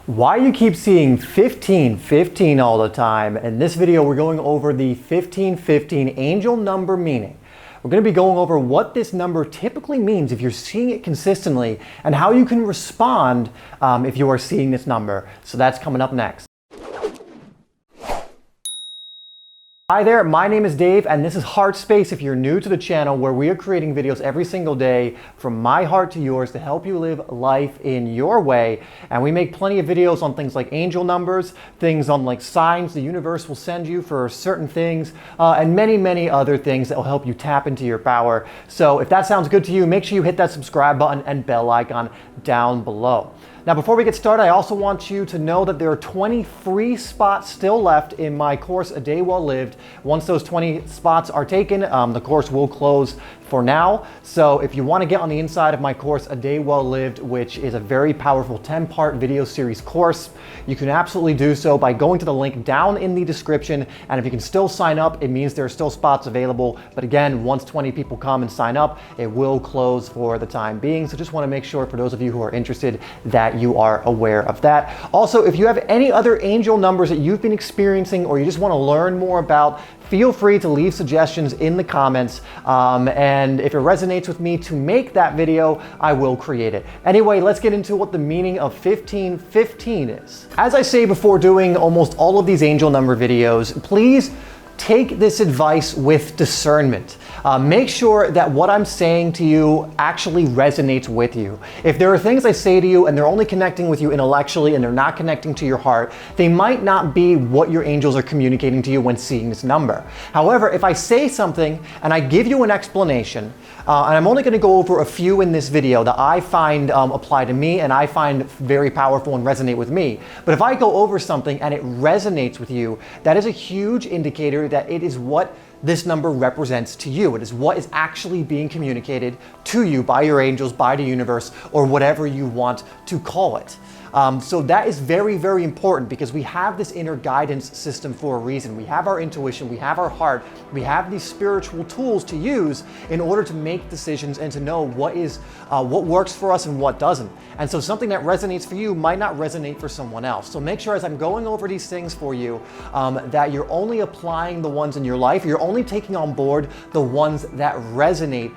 Why you keep seeing 1515 all the time. In this video, we're going over the 1515 angel number meaning. We're going to be going over what this number typically means if you're seeing it consistently and how you can respond if you are seeing this number. So that's coming up next. Hi there, my name is Dave and this is HeartSpace if you're new to the channel, where we are creating videos every single day from my heart to yours to help you live life in your way. And we make plenty of videos on things like angel numbers, things on like signs the universe will send you for certain things, and many other things that will help you tap into your power. So if that sounds good to you, make sure you hit that subscribe button and bell icon down below. Now, before we get started, I also want you to know that there are 20 free spots still left in my course, A Day Well Lived. Once those 20 spots are taken, the course will close for now. So if you want to get on the inside of my course, A Day Well Lived, which is a very powerful 10-part video series course, you can absolutely do so by going to the link down in the description. And if you can still sign up, it means there are still spots available. But again, once 20 people come and sign up, it will close for the time being. So just want to make sure for those of you who are interested that you are aware of that. Also, if you have any other angel numbers that you've been experiencing or you just want to learn more about, feel free to leave suggestions in the comments. And if it resonates with me to make that video, I will create it. Anyway, let's get into what the meaning of 1515 is. As I say before doing almost all of these angel number videos, please take this advice with discernment. Make sure that what I'm saying to you actually resonates with you. If there are things I say to you and they're only connecting with you intellectually and they're not connecting to your heart, they might not be what your angels are communicating to you when seeing this number. However, if I say something and I give you an explanation, and I'm only going to go over a few in this video that I find apply to me and I find very powerful and resonate with me. But if I go over something and it resonates with you, that is a huge indicator that it is what this number represents to you. It is what is actually being communicated to you by your angels, by the universe, or whatever you want to call it. So that is very important, because we have this inner guidance system for a reason. We have our intuition, we have our heart, we have these spiritual tools to use in order to make decisions and to know what works for us and what doesn't. And so something that resonates for you might not resonate for someone else. So make sure as I'm going over these things for you, that you're only applying the ones in your life, you're only taking on board the ones that resonate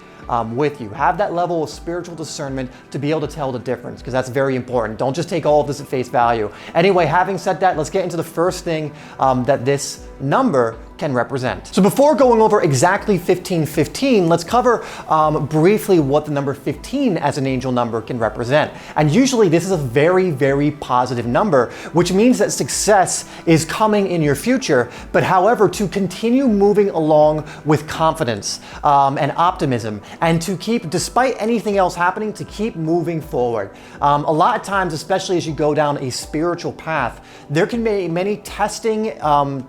with you. Have that level of spiritual discernment to be able to tell the difference, because that's very important. Don't just take all of this at face value. Anyway, having said that, let's get into the first thing that this number can represent. So before going over exactly 1515, let's cover briefly what the number 15 as an angel number can represent. And usually this is a very positive number, which means that success is coming in your future. But however, to continue moving along with confidence and optimism, and to keep, despite anything else happening, to keep moving forward. A lot of times, especially as you go down a spiritual path, there can be many testing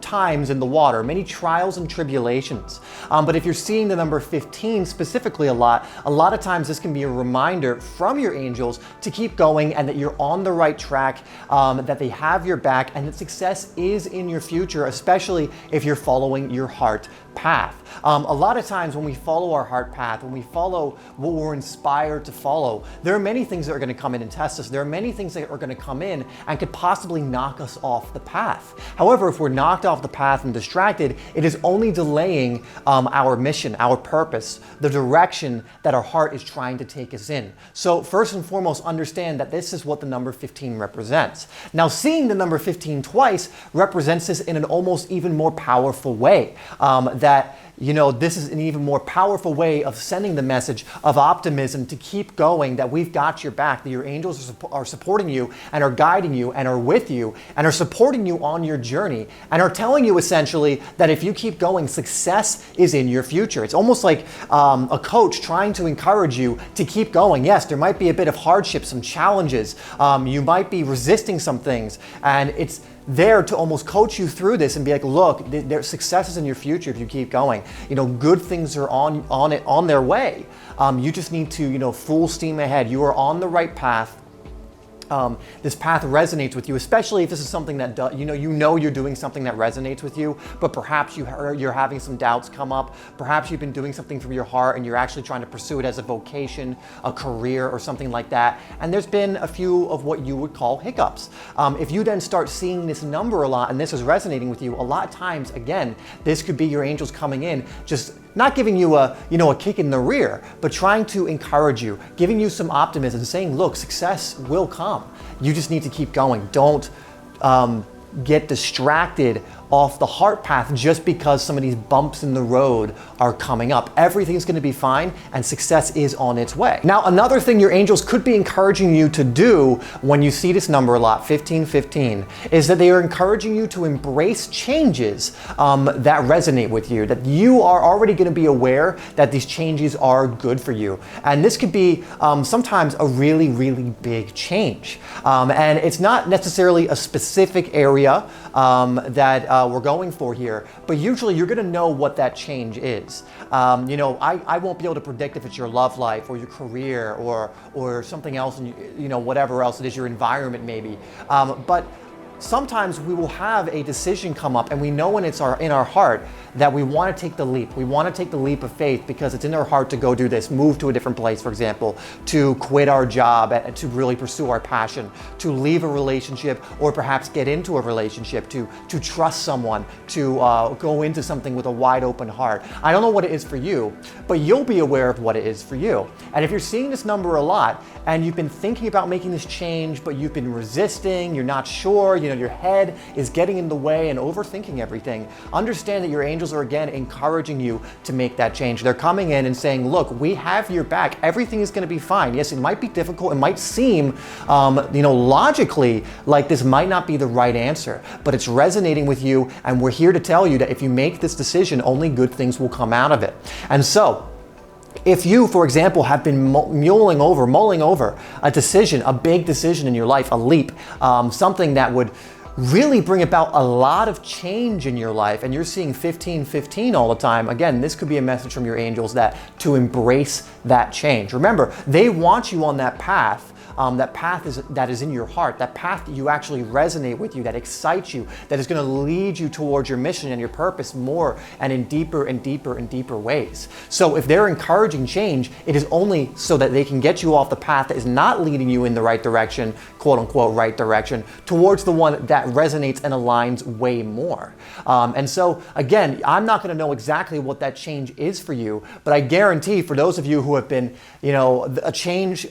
times in the water, many trials and tribulations. But if you're seeing the number 15 specifically a lot of times this can be a reminder from your angels to keep going and that you're on the right track, that they have your back, and that success is in your future, especially if you're following your heart path. A lot of times when we follow our heart path, when we follow what we're inspired to follow, there are many things that are going to come in and test us. There are many things that are going to come in and could possibly knock us off the path. However, if we're knocked off the path and distracted, it is only delaying our mission, our purpose, the direction that our heart is trying to take us in. So first and foremost, understand that this is what the number 15 represents. Now, seeing the number 15 twice represents this in an almost even more powerful way. That, you know, this is an even more powerful way of sending the message of optimism to keep going, that we've got your back, that your angels are supporting you and are guiding you and are with you and are supporting you on your journey and are telling you essentially that if you keep going, success is in your future. It's almost like a coach trying to encourage you to keep going. Yes, there might be a bit of hardship, some challenges. You might be resisting some things, and it's there to almost coach you through this and be like, look, there's success in your future if you keep going. You know, good things are on their way. You just need to, you know, full steam ahead. You are on the right path. this path resonates with you, especially if this is something that you know you're doing something that resonates with you, but perhaps you're having some doubts come up. Perhaps you've been doing something from your heart and you're actually trying to pursue it as a vocation, a career, or something like that. And there's been a few of what you would call hiccups. If you then start seeing this number a lot and this is resonating with you, a lot of times, again, this could be your angels coming in, just not giving you a kick in the rear, but trying to encourage you, giving you some optimism, saying, look, success will come. You just need to keep going. Don't get distracted off the heart path just because some of these bumps in the road are coming up. Everything's going to be fine and success is on its way. Now, another thing your angels could be encouraging you to do when you see this number a lot, 1515, is that they are encouraging you to embrace changes that resonate with you, that you are already going to be aware that these changes are good for you. And this could be sometimes a really, really big change. And it's not necessarily a specific area that we're going for here, but usually you're going to know what that change is. I won't be able to predict if it's your love life or your career or something else, and whatever else it is, your environment maybe. But sometimes we will have a decision come up and we know when it's in our heart that we want to take the leap. We want to take the leap of faith because it's in our heart to go do this, move to a different place, for example, to quit our job and to really pursue our passion, to leave a relationship or perhaps get into a relationship, to trust someone, to go into something with a wide open heart. I don't know what it is for you, but you'll be aware of what it is for you. And if you're seeing this number a lot and you've been thinking about making this change, but you've been resisting, you're not sure, your head is getting in the way and overthinking everything, understand that your angels are again encouraging you to make that change. They're coming in and saying, look, we have your back. Everything is going to be fine. Yes, it might be difficult. It might seem, logically like this might not be the right answer, but it's resonating with you. And we're here to tell you that if you make this decision, only good things will come out of it. And so, if you, for example, have been mulling over a decision, a big decision in your life, a leap, something that would really bring about a lot of change in your life, and you're seeing 1515 all the time, again, this could be a message from your angels to embrace that change. Remember, they want you on that path. That path that is in your heart, that path that you actually resonate with you, that excites you, that is going to lead you towards your mission and your purpose more and in deeper and deeper and deeper ways. So if they're encouraging change, it is only so that they can get you off the path that is not leading you in the right direction, quote unquote right direction, towards the one that resonates and aligns way more. And so again, I'm not going to know exactly what that change is for you, but I guarantee for those of you who have been, a change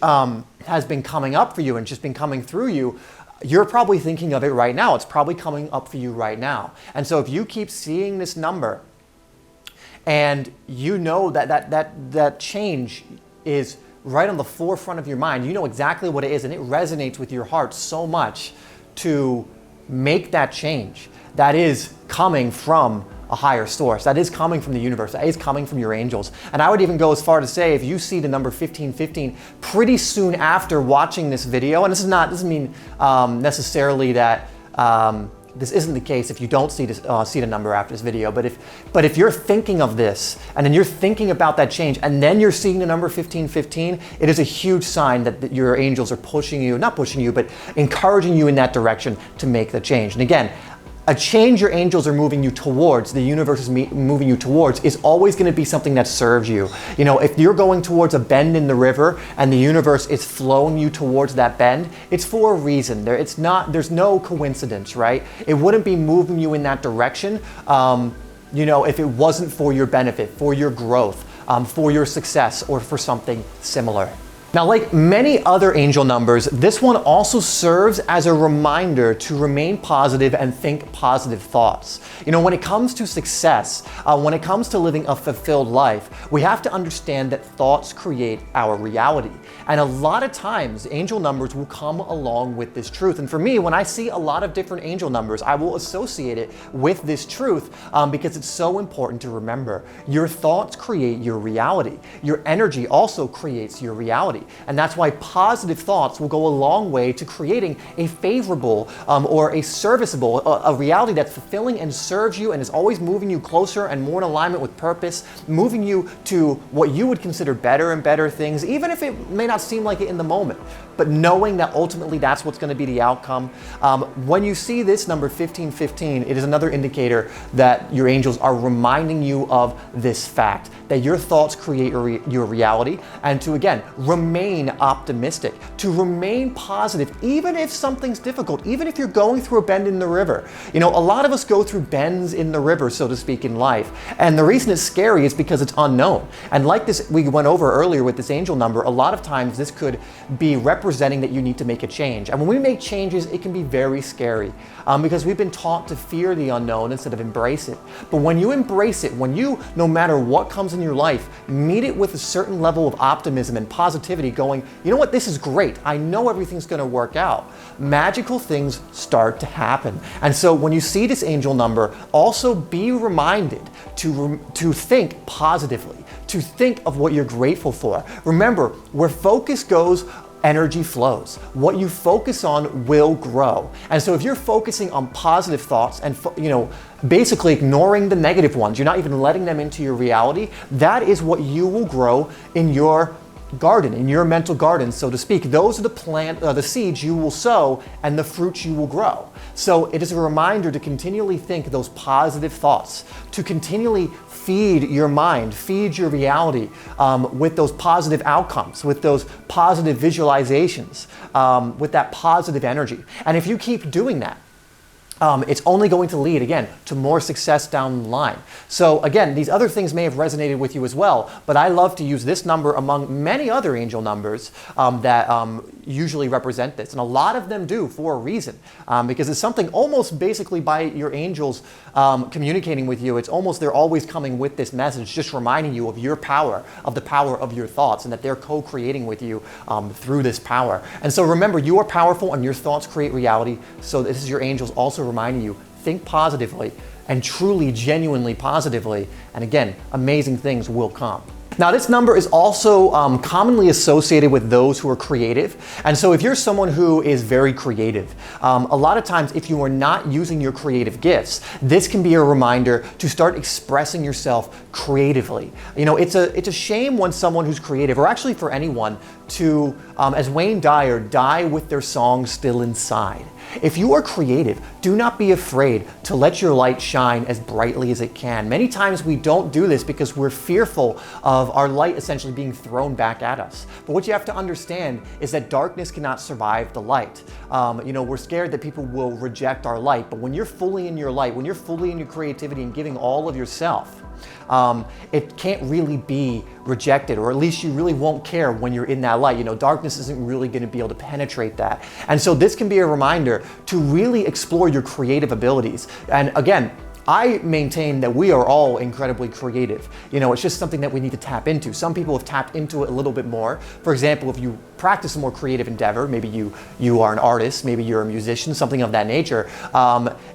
has been coming up for you and just been coming through you, you're probably thinking of it right now. It's probably coming up for you right now. And so if you keep seeing this number and you know that change is right on the forefront of your mind, you know exactly what it is and it resonates with your heart so much to make that change, that is coming from a higher source, that is coming from the universe, that is coming from your angels. And I would even go as far to say, if you see the number 1515 pretty soon after watching this video, and doesn't mean necessarily that this isn't the case if you don't see the number after this video, but if you're thinking of this and then you're thinking about that change and then you're seeing the number 1515, it is a huge sign that your angels are not pushing you, but encouraging you in that direction to make the change. And again, a change your angels are moving you towards, the universe is moving you towards, is always going to be something that serves you. If you're going towards a bend in the river and the universe is flowing you towards that bend, it's for a reason. There's no coincidence, right? It wouldn't be moving you in that direction, if it wasn't for your benefit, for your growth, for your success, or for something similar. Now, like many other angel numbers, this one also serves as a reminder to remain positive and think positive thoughts. When it comes to success, when it comes to living a fulfilled life, we have to understand that thoughts create our reality. And a lot of times, angel numbers will come along with this truth. And for me, when I see a lot of different angel numbers, I will associate it with this truth because it's so important to remember. Your thoughts create your reality. Your energy also creates your reality. And that's why positive thoughts will go a long way to creating a favorable or a serviceable, a reality that's fulfilling and serves you and is always moving you closer and more in alignment with purpose, moving you to what you would consider better and better things, even if it may not seem like it in the moment. But knowing that ultimately that's what's going to be the outcome. When you see this number 1515, it is another indicator that your angels are reminding you of this fact, that your thoughts create your reality, and to again remain optimistic, to remain positive, even if something's difficult, even if you're going through a bend in the river. You know, a lot of us go through bends in the river, so to speak, in life. And the reason it's scary is because it's unknown. And like this, we went over earlier with this angel number, a lot of times this could be representing that you need to make a change. And when we make changes, it can be very scary because we've been taught to fear the unknown instead of embrace it. But when you embrace it, when you, no matter what comes in your life, meet it with a certain level of optimism and positivity, going, you know what, this is great. I know everything's going to work out. Magical things start to happen. And so when you see this angel number, also be reminded to think positively, to think of what you're grateful for. Remember, where focus goes, energy flows. What you focus on will grow. And so if you're focusing on positive thoughts and basically ignoring the negative ones, you're not even letting them into your reality, that is what you will grow in your garden, in your mental garden, so to speak. Those are the seeds you will sow and the fruits you will grow. So it is a reminder to continually think those positive thoughts, to continually feed your mind, feed your reality with those positive outcomes, with those positive visualizations, with that positive energy. And if you keep doing that, it's only going to lead, again, to more success down the line. So again, these other things may have resonated with you as well, but I love to use this number among many other angel numbers that usually represent this. And a lot of them do for a reason, because it's something almost basically by your angels communicating with you. It's almost they're always coming with this message, just reminding you of your power, of the power of your thoughts, and that they're co-creating with you through this power. And so remember, you are powerful and your thoughts create reality. So this is your angels also reminding you, think positively and truly, genuinely positively. And again, amazing things will come. Now, this number is also commonly associated with those who are creative. And so if you're someone who is very creative, a lot of times if you are not using your creative gifts, this can be a reminder to start expressing yourself creatively. You know, it's a shame when someone who's creative, or actually for anyone, to, as Wayne Dyer, die with their song still inside. If you are creative, do not be afraid to let your light shine as brightly as it can. Many times we don't do this because we're fearful of our light essentially being thrown back at us. But what you have to understand is that darkness cannot survive the light. We're scared that people will reject our light, but when you're fully in your light, when you're fully in your creativity and giving all of yourself, it can't really be rejected, or at least you really won't care when you're in that light. Darkness isn't really going to be able to penetrate that. And so this can be a reminder to really explore your creative abilities. And again, I maintain that we are all incredibly creative. It's just something that we need to tap into. Some people have tapped into it a little bit more. For example, if you practice a more creative endeavor, maybe you are an artist, maybe you're a musician, something of that nature,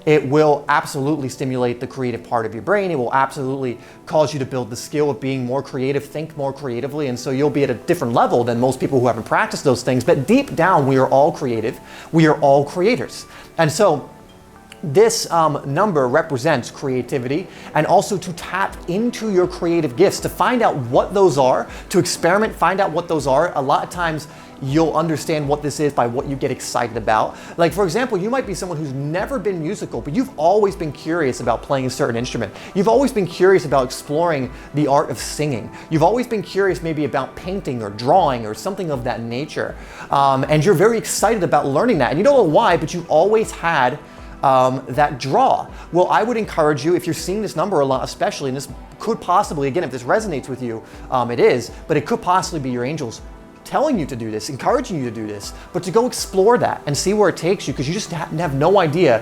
it will absolutely stimulate the creative part of your brain. It will absolutely cause you to build the skill of being more creative, think more creatively, and so you'll be at a different level than most people who haven't practiced those things. But deep down, we are all creative. We are all creators. And so this number represents creativity, and also to tap into your creative gifts, to find out what those are, to experiment, find out what those are. A lot of times you'll understand what this is by what you get excited about. Like, for example, you might be someone who's never been musical, but you've always been curious about playing a certain instrument. You've always been curious about exploring the art of singing. You've always been curious maybe about painting or drawing or something of that nature. And you're very excited about learning that. And you don't know why, but you've always had that draw. Well, I would encourage you, if you're seeing this number a lot, especially, and this could possibly, again, if this resonates with you, it is, but it could possibly be your angels telling you to do this, encouraging you to do this, but to go explore that and see where it takes you, because you just have no idea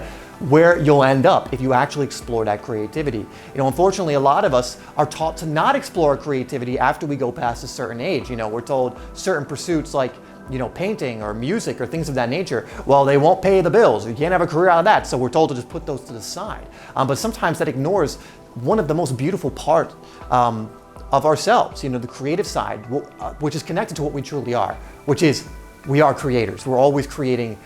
where you'll end up if you actually explore that creativity. Unfortunately, a lot of us are taught to not explore creativity after we go past a certain age. We're told certain pursuits like painting or music or things of that nature, well, they won't pay the bills. You can't have a career out of that. So we're told to just put those to the side. But sometimes that ignores one of the most beautiful part of ourselves, the creative side, which is connected to what we truly are, which is we are creators. We're always creating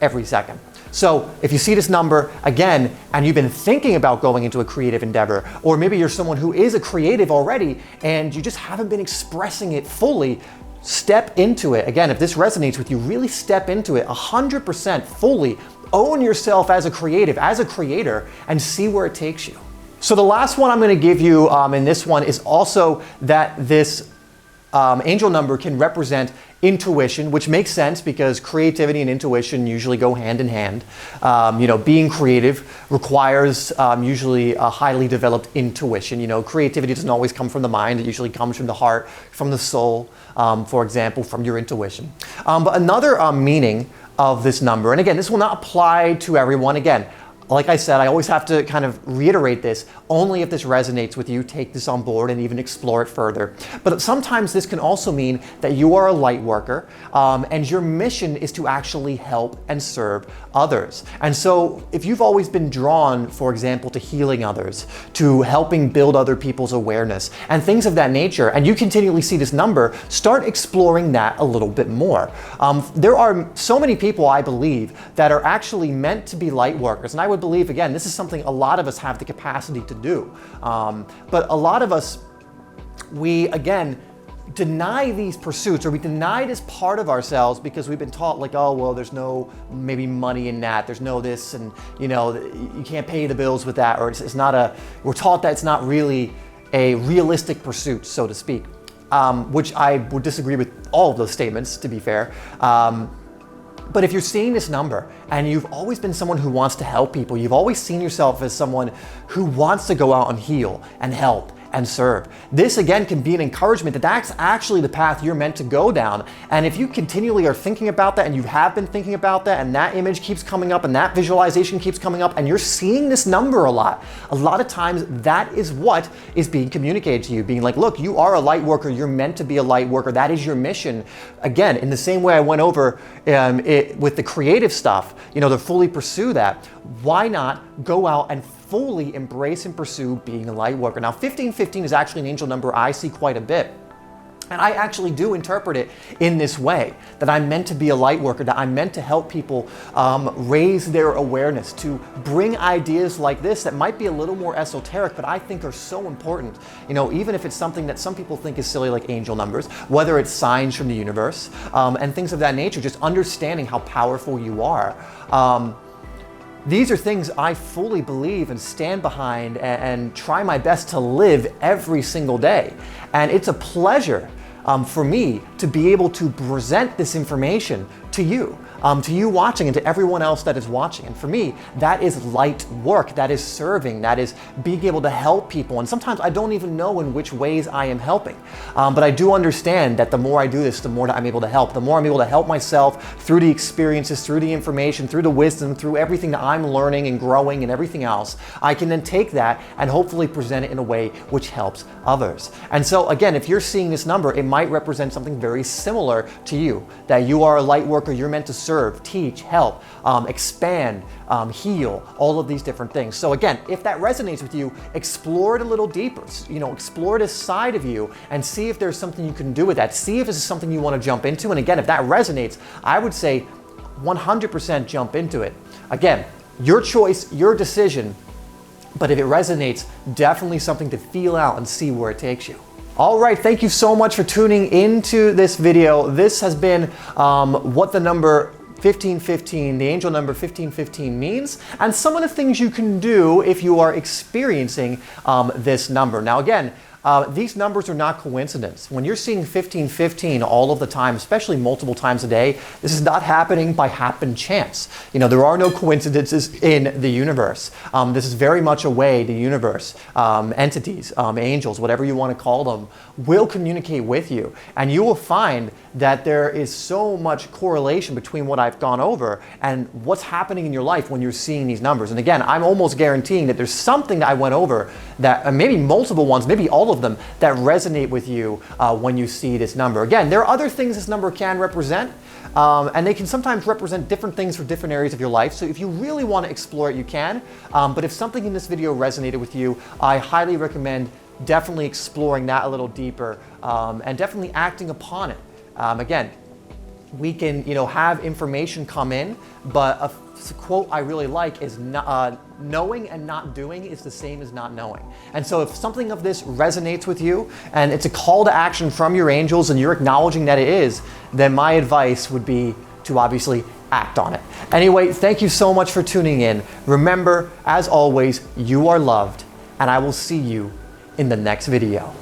every second. So if you see this number again, and you've been thinking about going into a creative endeavor, or maybe you're someone who is a creative already and you just haven't been expressing it fully, step into it. Again, if this resonates with you, really step into it 100% fully. Own yourself as a creative, as a creator, and see where it takes you. So the last one I'm going to give you in this one is also that this angel number can represent intuition, which makes sense because creativity and intuition usually go hand in hand. Being creative requires usually a highly developed intuition. Creativity doesn't always come from the mind. It usually comes from the heart, from the soul, for example, from your intuition. But another meaning of this number, and again, this will not apply to everyone. Again, like I said, I always have to kind of reiterate this. Only if this resonates with you, take this on board and even explore it further. But sometimes this can also mean that you are a light worker and your mission is to actually help and serve others. And so if you've always been drawn, for example, to healing others, to helping build other people's awareness and things of that nature, and you continually see this number, start exploring that a little bit more. There are so many people, I believe, that are actually meant to be light workers. And I would believe, again, this is something a lot of us have the capacity to do. But a lot of us, we, again, deny these pursuits, or we deny this part of ourselves because we've been taught like, oh, well, there's no maybe money in that, there's no this, and you can't pay the bills with that, or it's not we're taught that it's not really a realistic pursuit, so to speak, which I would disagree with all of those statements, to be fair. But if you're seeing this number and you've always been someone who wants to help people, you've always seen yourself as someone who wants to go out and heal and help and serve, this again can be an encouragement that that's actually the path you're meant to go down. And if you continually are thinking about that, and you have been thinking about that, and that image keeps coming up and that visualization keeps coming up, and you're seeing this number a lot of times that is what is being communicated to you, being like, look, you are a light worker, you're meant to be a light worker, that is your mission. Again, in the same way I went over with the creative stuff, to fully pursue that, why not go out and fully embrace and pursue being a light worker? Now, 1515 is actually an angel number I see quite a bit. And I actually do interpret it in this way, that I'm meant to be a light worker, that I'm meant to help people raise their awareness, to bring ideas like this that might be a little more esoteric, but I think are so important. Even if it's something that some people think is silly, like angel numbers, whether it's signs from the universe and things of that nature, just understanding how powerful you are. These are things I fully believe and stand behind and try my best to live every single day. And it's a pleasure for me to be able to present this information to you watching, and to everyone else that is watching. And for me, that is light work, that is serving, that is being able to help people. And sometimes I don't even know in which ways I am helping. But I do understand that the more I do this, the more that I'm able to help. The more I'm able to help myself through the experiences, through the information, through the wisdom, through everything that I'm learning and growing and everything else, I can then take that and hopefully present it in a way which helps others. And so again, if you're seeing this number, it might represent something very similar to you, that you are a light worker, you're meant to serve, teach, help, expand, heal, all of these different things. So again, if that resonates with you, explore it a little deeper. Explore this side of you and see if there's something you can do with that. See if this is something you want to jump into. And again, if that resonates, I would say 100% jump into it. Again, your choice, your decision. But if it resonates, definitely something to feel out and see where it takes you. All right, thank you so much for tuning into this video. This has been what the number 1515, the angel number 1515 means, and some of the things you can do if you are experiencing this number. Now again, these numbers are not coincidence. When you're seeing 1515 all of the time, especially multiple times a day, this is not happening by happen chance. There are no coincidences in the universe. This is very much a way the universe, entities, angels, whatever you want to call them, will communicate with you. And you will find that there is so much correlation between what I've gone over and what's happening in your life when you're seeing these numbers. And again, I'm almost guaranteeing that there's something that I went over that, maybe multiple ones, maybe all of them, that resonate with you when you see this number. Again, there are other things this number can represent, and they can sometimes represent different things for different areas of your life. So if you really want to explore it, you can. But if something in this video resonated with you, I highly recommend definitely exploring that a little deeper, and definitely acting upon it. Again, we can, have information come in, but a quote I really like is, knowing and not doing is the same as not knowing. And so if something of this resonates with you and it's a call to action from your angels and you're acknowledging that it is, then my advice would be to obviously act on it. Anyway, thank you so much for tuning in. Remember, as always, you are loved, and I will see you in the next video.